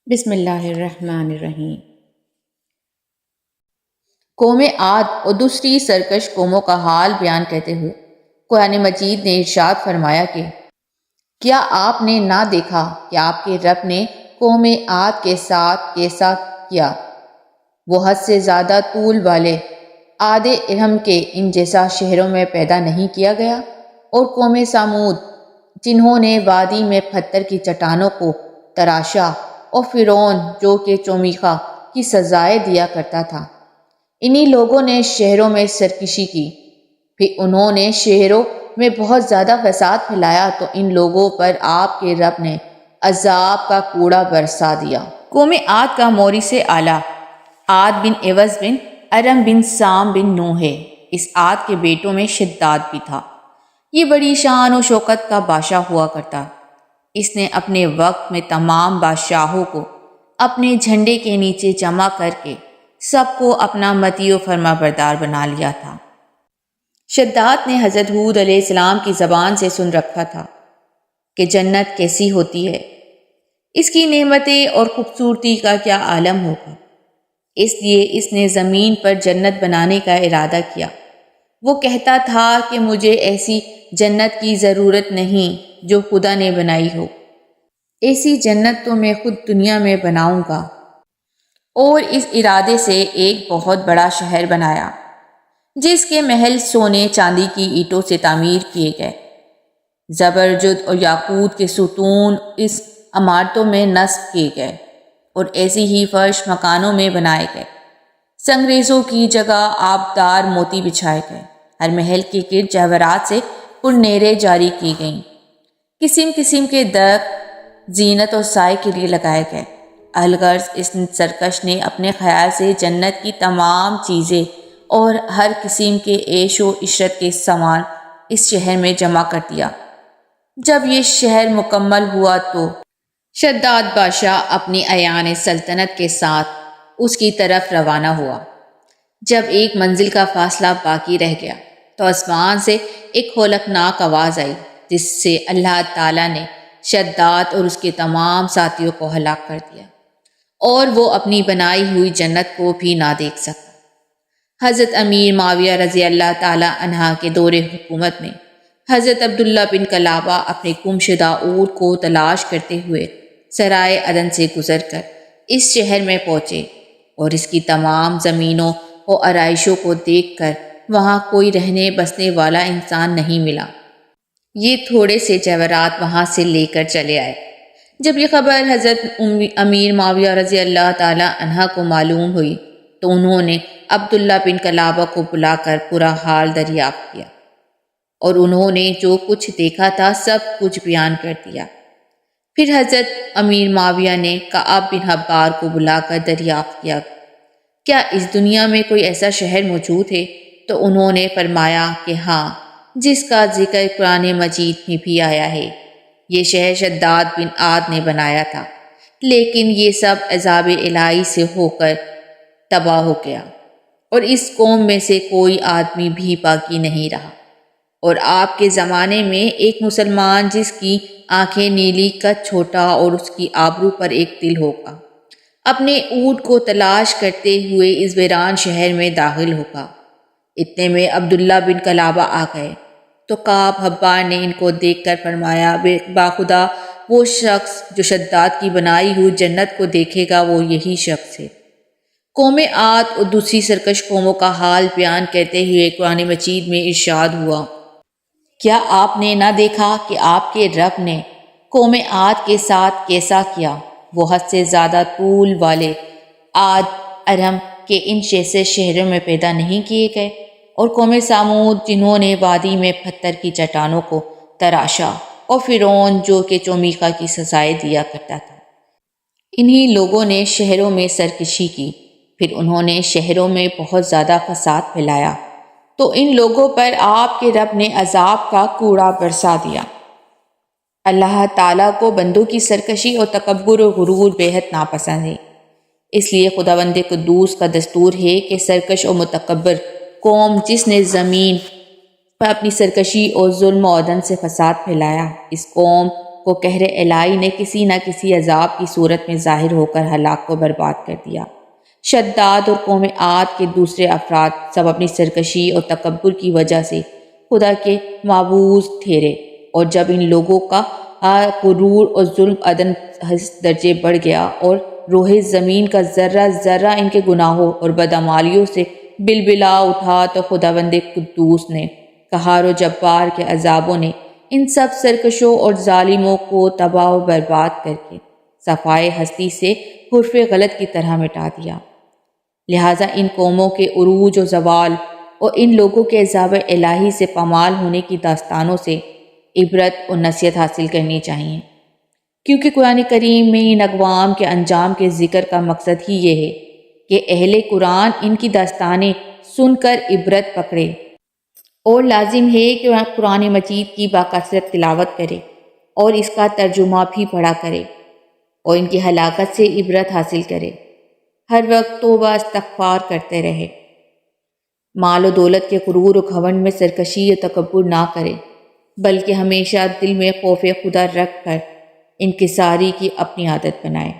بسم اللہ الرحمن الرحیم۔ قوم عاد اور دوسری سرکش قوموں کا حال بیان کرتے ہوئے قرآن مجید نے ارشاد فرمایا کہ کیا آپ نے نہ دیکھا کہ آپ کے رب نے قوم عاد کے ساتھ کیسا کیا؟ وہ حد سے زیادہ طول والے عاد ارم کے ان جیسا شہروں میں پیدا نہیں کیا گیا، اور قوم سمود جنہوں نے وادی میں پتھر کی چٹانوں کو تراشا، اور فرعون جو کہ چومیخا کی سزائیں دیا کرتا تھا۔ انہی لوگوں نے شہروں میں سرکشی کی، پھر انہوں نے شہروں میں بہت زیادہ فساد پھیلایا تو ان لوگوں پر آپ کے رب نے عذاب کا کوڑا برسا دیا۔ قوم عاد کا موری سے اعلیٰ عاد بن عوض بن ارم بن سام بن نوح ہے۔ اس عاد کے بیٹوں میں شداد بھی تھا۔ یہ بڑی شان و شوکت کا بادشاہ ہوا کرتا۔ اس نے اپنے وقت میں تمام بادشاہوں کو اپنے جھنڈے کے نیچے جمع کر کے سب کو اپنا مطیع و فرما بردار بنا لیا تھا۔ شداد نے حضرت ہود علیہ السلام کی زبان سے سن رکھا تھا کہ جنت کیسی ہوتی ہے، اس کی نعمتیں اور خوبصورتی کا کیا عالم ہوگا۔ اس لیے اس نے زمین پر جنت بنانے کا ارادہ کیا۔ وہ کہتا تھا کہ مجھے ایسی جنت کی ضرورت نہیں جو خدا نے بنائی ہو، ایسی جنت تو میں خود دنیا میں بناؤں گا۔ اور اس ارادے سے ایک بہت بڑا شہر بنایا جس کے محل سونے چاندی کی اینٹوں سے تعمیر کیے گئے۔ زبرجد اور یاقوت کے ستون اس عمارتوں میں نصب کیے گئے، اور ایسی ہی فرش مکانوں میں بنائے گئے۔ سنگریزوں کی جگہ آبدار موتی بچھائے گئے۔ ہر محل کے گرد جواہرات سے پرنیریں جاری کی گئیں۔ قسم قسم کے درخت زینت اور سائے کے لیے لگائے گئے۔ الغرض اس سرکش نے اپنے خیال سے جنت کی تمام چیزیں اور ہر قسم کے عیش و عشرت کے سامان اس شہر میں جمع کر دیا۔ جب یہ شہر مکمل ہوا تو شداد بادشاہ اپنی اعیان سلطنت کے ساتھ اس کی طرف روانہ ہوا۔ جب ایک منزل کا فاصلہ باقی رہ گیا تو آسمان سے ایک ہولناک آواز آئی جس سے اللہ تعالیٰ نے شداد اور اس کے تمام ساتھیوں کو ہلاک کر دیا، اور وہ اپنی بنائی ہوئی جنت کو بھی نہ دیکھ سکا۔ حضرت امیر معاویہ رضی اللہ تعالیٰ عنہ کے دور حکومت میں حضرت عبداللہ بن کلابہ اپنے گم شدہ اونٹ کو تلاش کرتے ہوئے سرائے عدن سے گزر کر اس شہر میں پہنچے، اور اس کی تمام زمینوں اور آرائشوں کو دیکھ کر وہاں کوئی رہنے بسنے والا انسان نہیں ملا۔ یہ تھوڑے سے جواہرات وہاں سے لے کر چلے آئے۔ جب یہ خبر حضرت امیر معاویہ رضی اللہ تعالی عنہ کو معلوم ہوئی تو انہوں نے عبداللہ بن کلابہ کو بلا کر پورا حال دریافت کیا، اور انہوں نے جو کچھ دیکھا تھا سب کچھ بیان کر دیا۔ پھر حضرت امیر معاویہ نے کعب بن حبار کو بلا کر دریافت کیا کیا اس دنیا میں کوئی ایسا شہر موجود ہے؟ تو انہوں نے فرمایا کہ ہاں، جس کا ذکر قرآن مجید میں بھی آیا ہے۔ یہ شہر شداد بن عاد نے بنایا تھا، لیکن یہ سب عذاب الہی سے ہو کر تباہ ہو گیا، اور اس قوم میں سے کوئی آدمی بھی باقی نہیں رہا۔ اور آپ کے زمانے میں ایک مسلمان جس کی آنکھیں نیلی قد چھوٹا اور اس کی آبرو پر ایک تل ہوگا، اپنے اونٹ کو تلاش کرتے ہوئے اس ویران شہر میں داخل ہوگا۔ اتنے میں عبداللہ بن کلابہ آ گئے تو کعب حبار نے ان کو دیکھ کر فرمایا، باخدا وہ شخص جو شداد کی بنائی ہوئی جنت کو دیکھے گا وہ یہی شخص ہے۔ قوم عاد اور دوسری سرکش قوموں کا حال بیان کرتے ہوئے قرآن مجید میں ارشاد ہوا، کیا آپ نے نہ دیکھا کہ آپ کے رب نے قوم عاد کے ساتھ کیسا کیا؟ وہ حد سے زیادہ طول والے عاد ارم کے ان جیسے شہروں میں پیدا نہیں کیے گئے، اور قوم سمود جنہوں نے وادی میں پتھر کی چٹانوں کو تراشا، اور فرعون جو کہ چومیخا کی سزائیں دیا کرتا تھا۔ انہی لوگوں نے شہروں میں سرکشی کی، پھر انہوں نے شہروں میں بہت زیادہ فساد پھیلایا تو ان لوگوں پر آپ کے رب نے عذاب کا کوڑا برسا دیا۔ اللہ تعالیٰ کو بندوں کی سرکشی اور تکبر و غرور بے حد ناپسند ہے، اس لیے خداوند قدوس کا دستور ہے کہ سرکش اور متکبر قوم جس نے زمین پر اپنی سرکشی اور ظلم و عدل سے فساد پھیلایا، اس قوم کو قہر الہی نے کسی نہ کسی عذاب کی صورت میں ظاہر ہو کر ہلاک کو برباد کر دیا۔ شداد اور قوم عاد کے دوسرے افراد سب اپنی سرکشی اور تکبر کی وجہ سے خدا کے معبود ٹھہرے، اور جب ان لوگوں کا غرور اور ظلم ادن درجے بڑھ گیا اور روح زمین کا ذرہ ذرہ ان کے گناہوں اور بدعمالیوں سے بلبلا اٹھا، تو خداوند قدوس نے قہار و جبار کے عذابوں نے ان سب سرکشوں اور ظالموں کو تباہ و برباد کر کے صفائے ہستی سے حرف غلط کی طرح مٹا دیا۔ لہٰذا ان قوموں کے عروج و زوال اور ان لوگوں کے عذاب الہی سے پامال ہونے کی داستانوں سے عبرت اور نصیحت حاصل کرنی چاہیے، کیونکہ قرآن کریم میں ان اقوام کے انجام کے ذکر کا مقصد ہی یہ ہے کہ اہل قرآن ان کی داستانیں سن کر عبرت پکڑے، اور لازم ہے کہ وہ قرآن مجید کی باکثرت تلاوت کرے اور اس کا ترجمہ بھی پڑھا کرے اور ان کی ہلاکت سے عبرت حاصل کرے، ہر وقت توبہ استغفار کرتے رہے، مال و دولت کے غرور و گھمنڈ میں سرکشی و تکبر نہ کرے، بلکہ ہمیشہ دل میں خوف خدا رکھ کر انکساری کی اپنی عادت بنائے۔